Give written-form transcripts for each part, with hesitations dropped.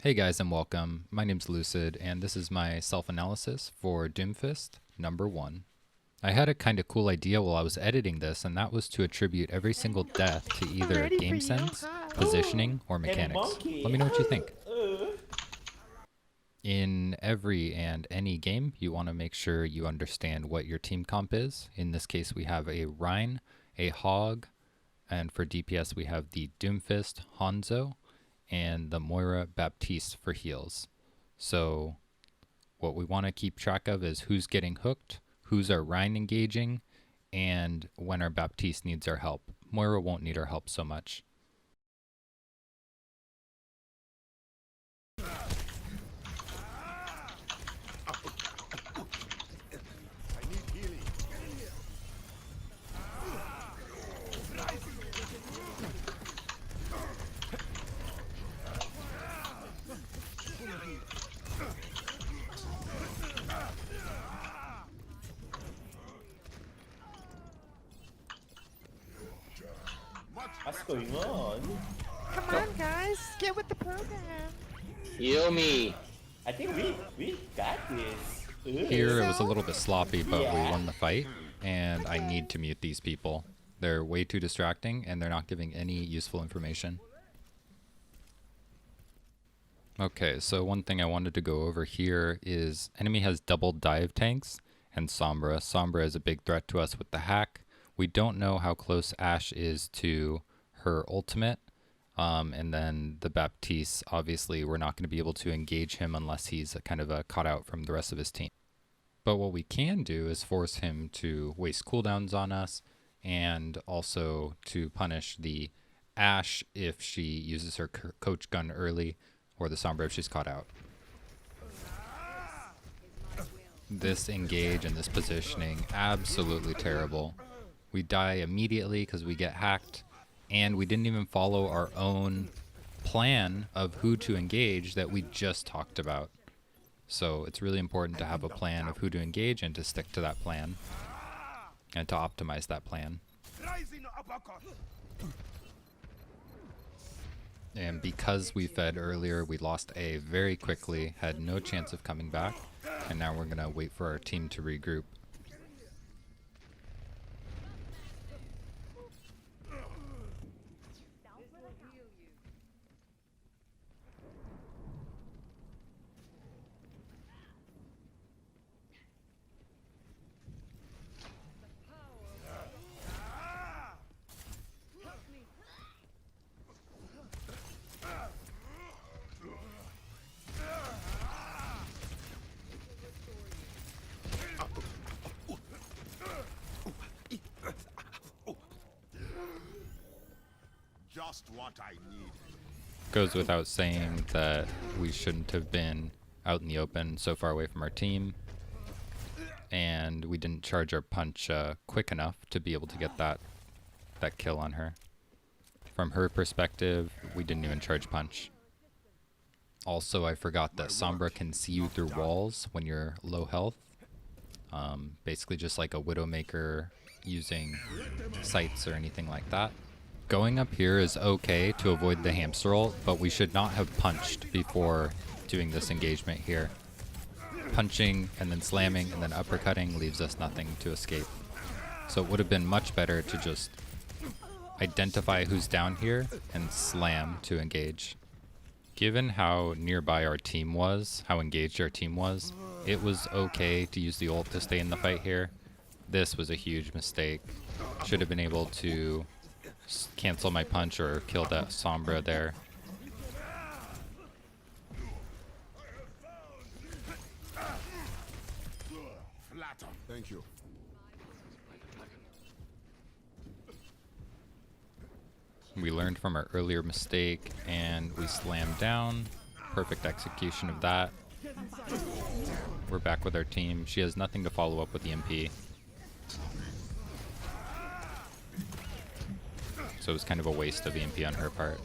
Hey guys and welcome. My name's Lucid and this is my self-analysis for Doomfist number 1. I had a kind of cool idea while I was editing this, and that was to attribute every single death to either game sense, positioning, or mechanics. Let me know what you think. In every and any game, you want to make sure you understand what your team comp is. In this case, we have a Rhine, a Hog, and for DPS we have the Doomfist Hanzo, and the Moira Baptiste for heals. So what we want to keep track of is who's getting hooked, who's our Rhine engaging, and when our Baptiste needs our help. Moira won't need our help so much. What's going on? Come on, guys, get with the program. Heal me. I think we got this. Here it was a little bit sloppy, but we won the fight, and I need to mute these people. They're way too distracting, and they're not giving any useful information. Okay, so one thing I wanted to go over here is enemy has double dive tanks and Sombra. Sombra is a big threat to us with the hack. We don't know how close Ashe is to her ultimate, and then the Baptiste, obviously we're not going to be able to engage him unless he's kind of caught out from the rest of his team. But what we can do is force him to waste cooldowns on us, and also to punish the Ashe if she uses her coach gun early, or the Sombra if she's caught out. This engage and this positioning, absolutely terrible. We die immediately because we get hacked, and we didn't even follow our own plan of who to engage that we just talked about. So it's really important to have a plan of who to engage and to stick to that plan and to optimize that plan. And because we fed earlier, we lost A very quickly, had no chance of coming back, and now we're going to wait for our team to regroup. Just what I need. Goes without saying that we shouldn't have been out in the open so far away from our team, and we didn't charge our punch quick enough to be able to get that kill on her. From her perspective, we didn't even charge punch. Also, I forgot that Sombra can see you through walls when you're low health. Basically just like a Widowmaker using sights or anything like that. Going up here is okay to avoid the hamster ult, but we should not have punched before doing this engagement here. Punching and then slamming and then uppercutting leaves us nothing to escape. So it would have been much better to just identify who's down here and slam to engage. Given how nearby our team was, how engaged our team was, it was okay to use the ult to stay in the fight here. This was a huge mistake. Should have been able to cancel my punch or kill that Sombra there. Thank you. We learned from our earlier mistake and we slammed down. Perfect execution of that. We're back with our team. She has nothing to follow up with the MP. So it was kind of a waste of EMP on her part.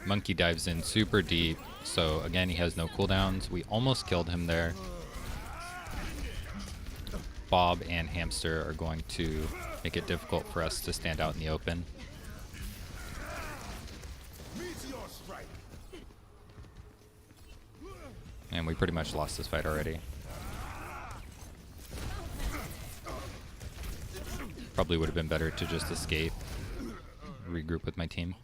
Monkey dives in super deep, so again he has no cooldowns. We almost killed him there. Bob and Hamster are going to make it difficult for us to stand out in the open. Meteor strike. And we pretty much lost this fight already. Probably would have been better to just escape, regroup with my team.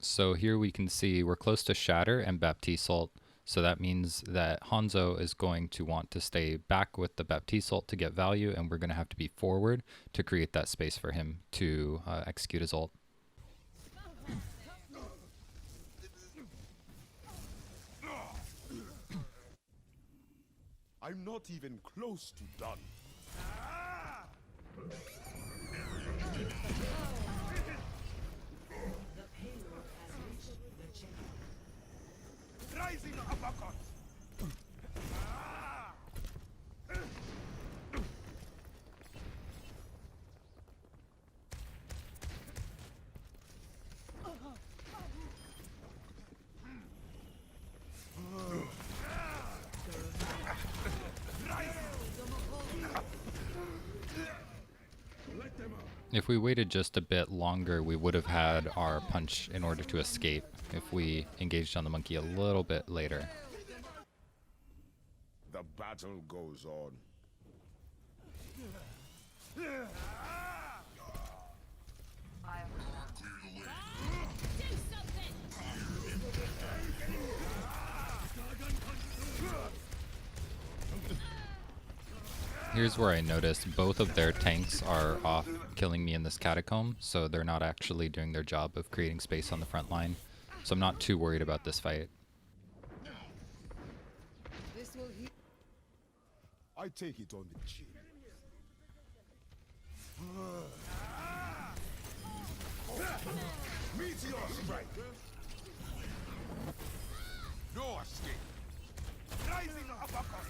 So here we can see we're close to Shatter and Baptiste Ult. So that means that Hanzo is going to want to stay back with the Baptiste Ult to get value, and we're going to have to be forward to create that space for him to execute his ult. I'm not even close to done. Rising uppercut. If we waited just a bit longer, we would have had our punch in order to escape if we engaged on the monkey a little bit later. The battle goes on. Here's where I noticed both of their tanks are off killing me in this catacomb, so they're not actually doing their job of creating space on the front line. So I'm not too worried about this fight. I take it on the chin. Meteor strike. No escape. Rising uppercut.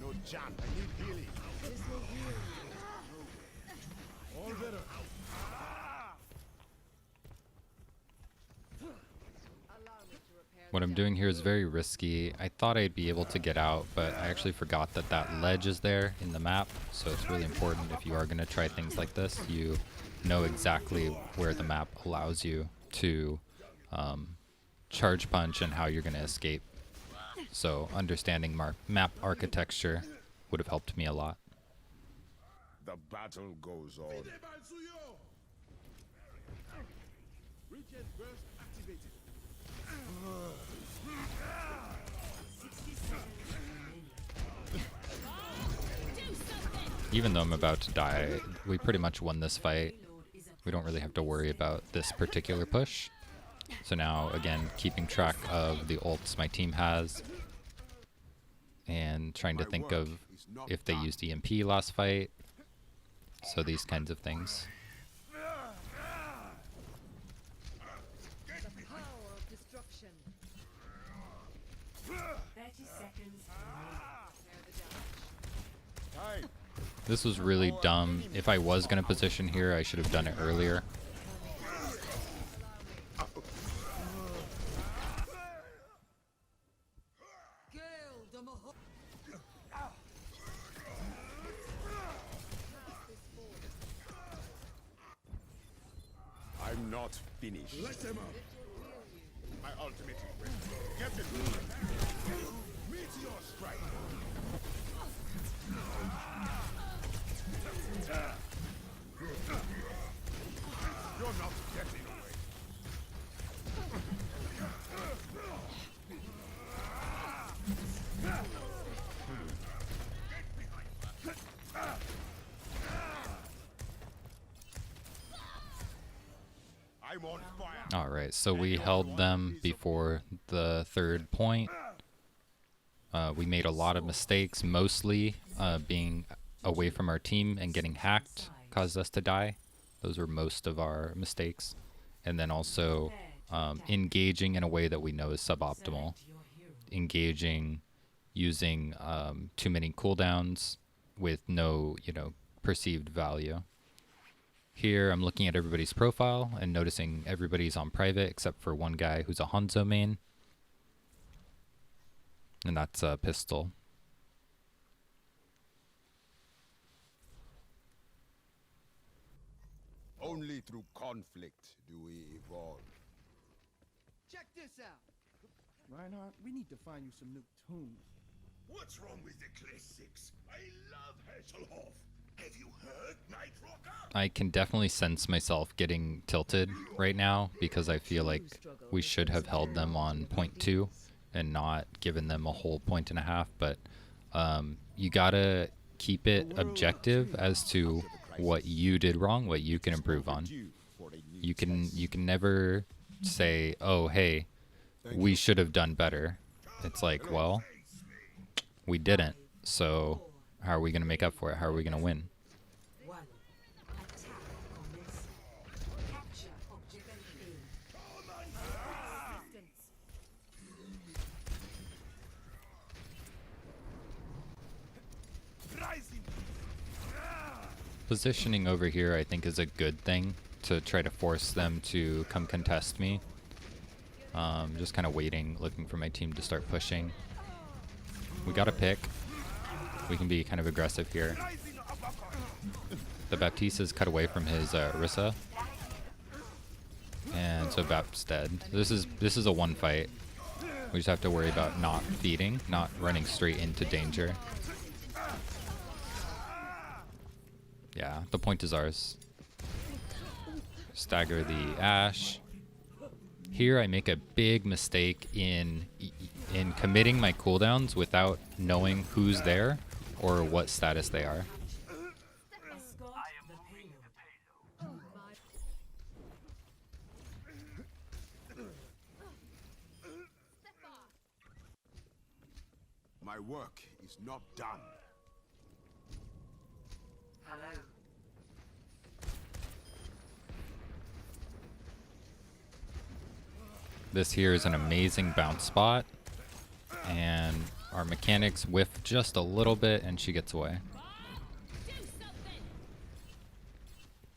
No jump. I need healing. All better. What I'm doing here is very risky. I thought I'd be able to get out, but I actually forgot that that ledge is there in the map. So it's really important if you are going to try things like this, you know exactly where the map allows you to charge punch and how you're going to escape. So understanding map architecture would have helped me a lot. The battle goes on. Even though I'm about to die, we pretty much won this fight. We don't really have to worry about this particular push. So now, again, keeping track of the ults my team has and trying to think of if they used EMP last fight. So these kinds of things. This was really dumb. If I was going to position here, I should have done it earlier. I'm not finished. Let them up. My ultimate is ready. Captain, meteor strike. You're not getting away. I'm on fire. Alright, so we held them before the third point. We made a lot of mistakes, mostly being away from our team and getting hacked caused us to die. Those were most of our mistakes. And then also engaging in a way that we know is suboptimal. Engaging using too many cooldowns with no, perceived value. Here I'm looking at everybody's profile and noticing everybody's on private except for one guy who's a Hanzo main. And that's a pistol. Only through conflict do we evolve. Check this out. Reinhardt, we need to find you some new tunes. What's wrong with the classics? I love Hasselhoff. Have you heard Night Rocker? I can definitely sense myself getting tilted right now because I feel like we should have held them on 0.2 and not given them a whole 1.5. But you gotta keep it objective as to what you did wrong, what you can improve on. You can never say, oh hey, we should have done better. It's like, well, we didn't, so how are we going to make up for it? How are we going to win? Positioning over here I think is a good thing to try to force them to come contest me. Just kind of waiting, looking for my team to start pushing. We got a pick. We can be kind of aggressive here. The Baptista's cut away from his Orisa. And so Bap's dead. This is a one fight. We just have to worry about not feeding, not running straight into danger. Yeah, the point is ours. Stagger the Ashe. Here I make a big mistake in committing my cooldowns without knowing who's there or what status they are. My work is not done. This here is an amazing bounce spot, and our mechanics whiff just a little bit and she gets away.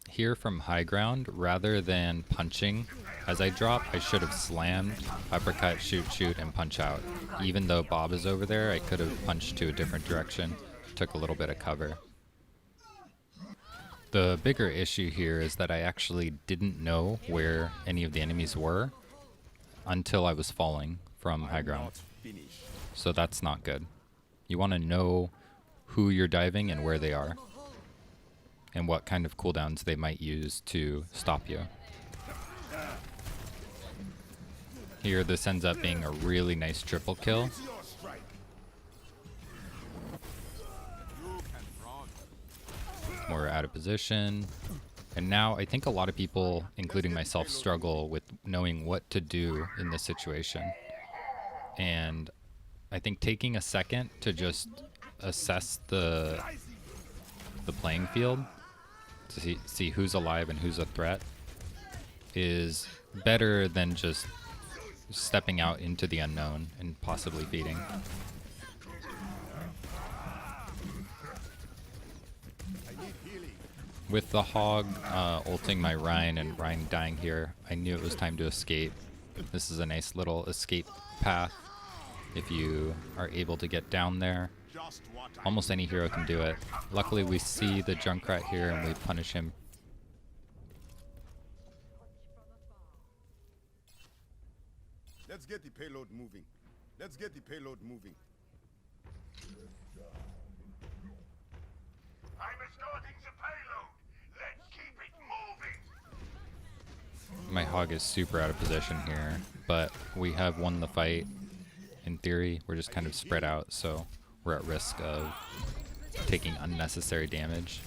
Here from high ground, rather than punching as I drop, I should have slammed, uppercut, shoot, and punch out. Even though Bob is over there, I could have punched to a different direction, took a little bit of cover. The bigger issue here is that I actually didn't know where any of the enemies were until I was falling from high ground. So that's not good. You want to know who you're diving and where they are, and what kind of cooldowns they might use to stop you. Here, this ends up being a really nice triple kill. We're out of position. And now I think a lot of people, including myself, struggle with knowing what to do in this situation. And I think taking a second to just assess the playing field to see who's alive and who's a threat is better than just stepping out into the unknown and possibly feeding. With the Hog ulting my Ryan and Ryan dying here, I knew it was time to escape. This is a nice little escape path if you are able to get down there. Almost any hero can do it. Luckily we see the Junkrat here and we punish him. Let's get the payload moving. Let's get the payload moving. I'm escorting the payload. Let's keep it moving. My Hog is super out of position here, but we have won the fight. In theory, we're just kind of spread out, so we're at risk of taking unnecessary damage.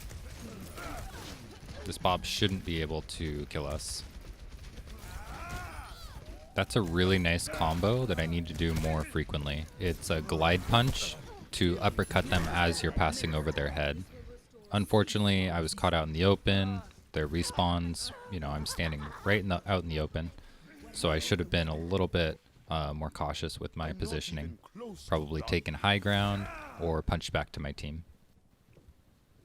This Bob shouldn't be able to kill us. That's a really nice combo that I need to do more frequently. It's a glide punch to uppercut them as you're passing over their head. Unfortunately, I was caught out in the open. Their respawns, I'm standing right out in the open. So I should have been a little bit more cautious with my positioning. Probably taken high ground or punched back to my team.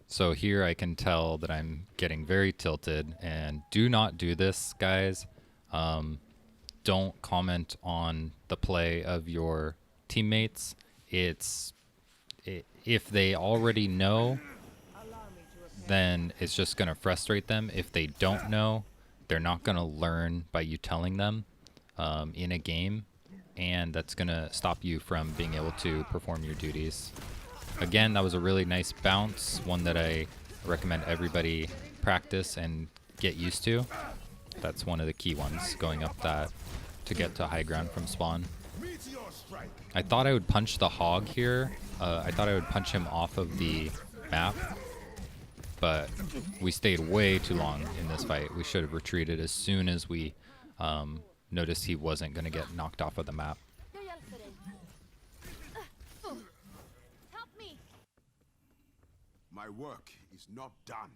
So here I can tell that I'm getting very tilted, and do not do this, guys. Don't comment on the play of your teammates. If they already know, then it's just going to frustrate them. If they don't know, they're not going to learn by you telling them in a game, and that's going to stop you from being able to perform your duties. Again, that was a really nice bounce, one that I recommend everybody practice and get used to. That's one of the key ones, going up that to get to high ground from spawn. I thought I would punch the hog here. I thought I would punch him off of the map, but we stayed way too long in this fight. We should have retreated as soon as we noticed he wasn't going to get knocked off of the map. My work is not done.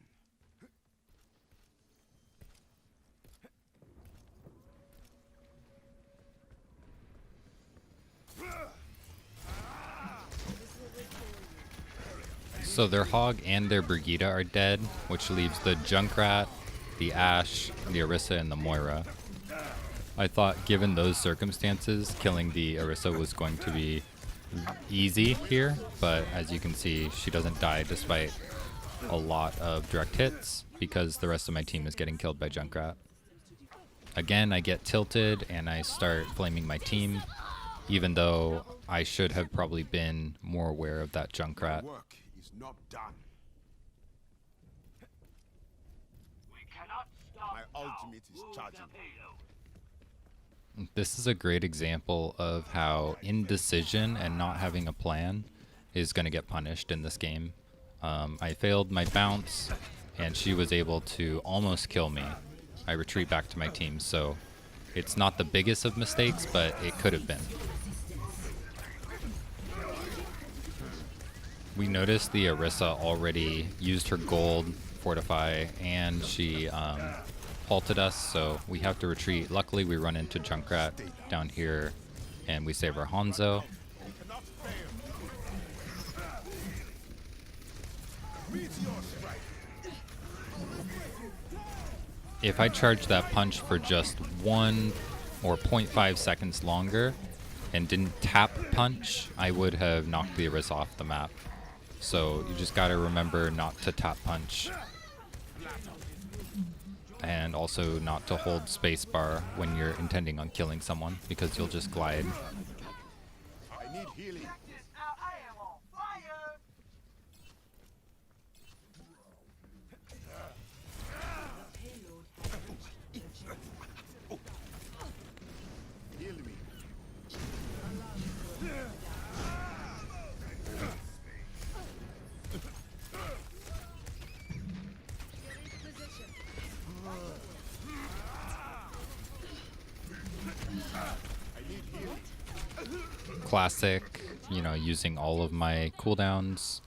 So their hog and their Brigida are dead, which leaves the Junkrat, the Ashe, the Orisa, and the Moira. I thought, given those circumstances, killing the Orisa was going to be easy here, but as you can see, she doesn't die despite a lot of direct hits because the rest of my team is getting killed by Junkrat. Again, I get tilted and I start flaming my team, even though I should have probably been more aware of that Junkrat. Work is not done. My ultimate is charging. This is a great example of how indecision and not having a plan is going to get punished in this game. I failed my bounce, and she was able to almost kill me. I retreat back to my team, so it's not the biggest of mistakes, but it could have been. We noticed the Orisa already used her gold fortify, and she halted us, so we have to retreat. Luckily, we run into Junkrat down here, and we save our Hanzo. If I charged that punch for just 1 or 0.5 seconds longer and didn't tap punch, I would have knocked the Orisa off the map. So you just gotta remember not to tap punch. And also not to hold spacebar when you're intending on killing someone, because you'll just glide. I need healing. Heal me. Classic, you know, using all of my cooldowns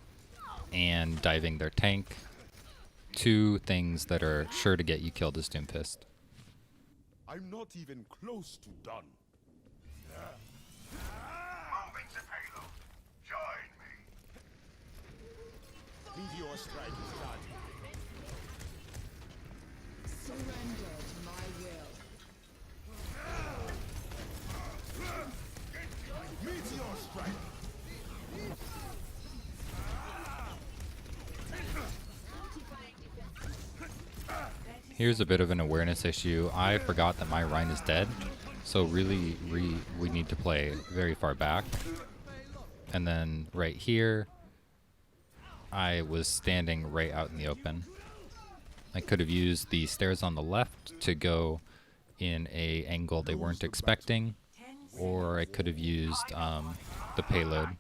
and diving their tank. 2 things that are sure to get you killed as Doomfist. I'm not even close to done. Moving to payload. Join me. Meteor strike is charging. Surrender to my will. Meteor strike. Here's a bit of an awareness issue. I forgot that my Rhine is dead, so really we need to play very far back. And then right here, I was standing right out in the open. I could have used the stairs on the left to go in a angle they weren't expecting, or I could have used the payload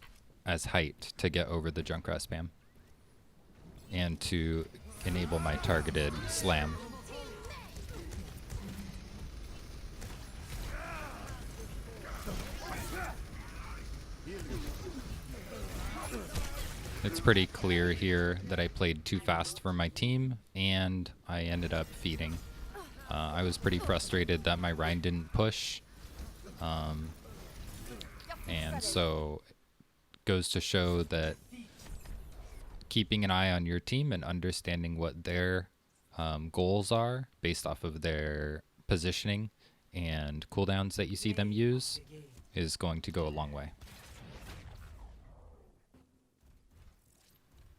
as height to get over the Junkrat spam and to enable my targeted slam. It's pretty clear here that I played too fast for my team, and I ended up feeding. I was pretty frustrated that my Rhine didn't push, And so goes to show that keeping an eye on your team and understanding what their goals are based off of their positioning and cooldowns that you see them use is going to go a long way.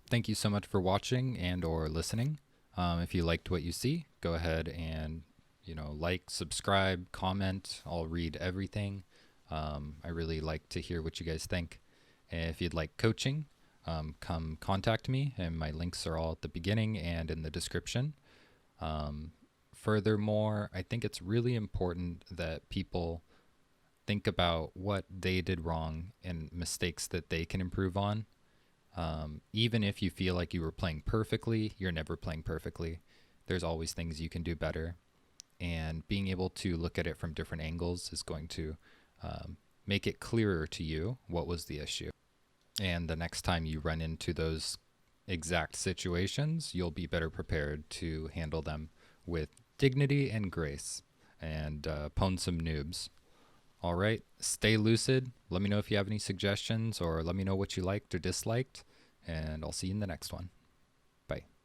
Thank you so much for watching and or listening. If you liked what you see, go ahead and like, subscribe, comment. I'll read everything. I really like to hear what you guys think. If you'd like coaching, come contact me, and my links are all at the beginning and in the description. Furthermore, I think it's really important that people think about what they did wrong and mistakes that they can improve on. Even if you feel like you were playing perfectly, you're never playing perfectly. There's always things you can do better. And being able to look at it from different angles is going to make it clearer to you what was the issue. And the next time you run into those exact situations, you'll be better prepared to handle them with dignity and grace and pwn some noobs. All right, stay lucid. Let me know if you have any suggestions, or let me know what you liked or disliked, and I'll see you in the next one. Bye.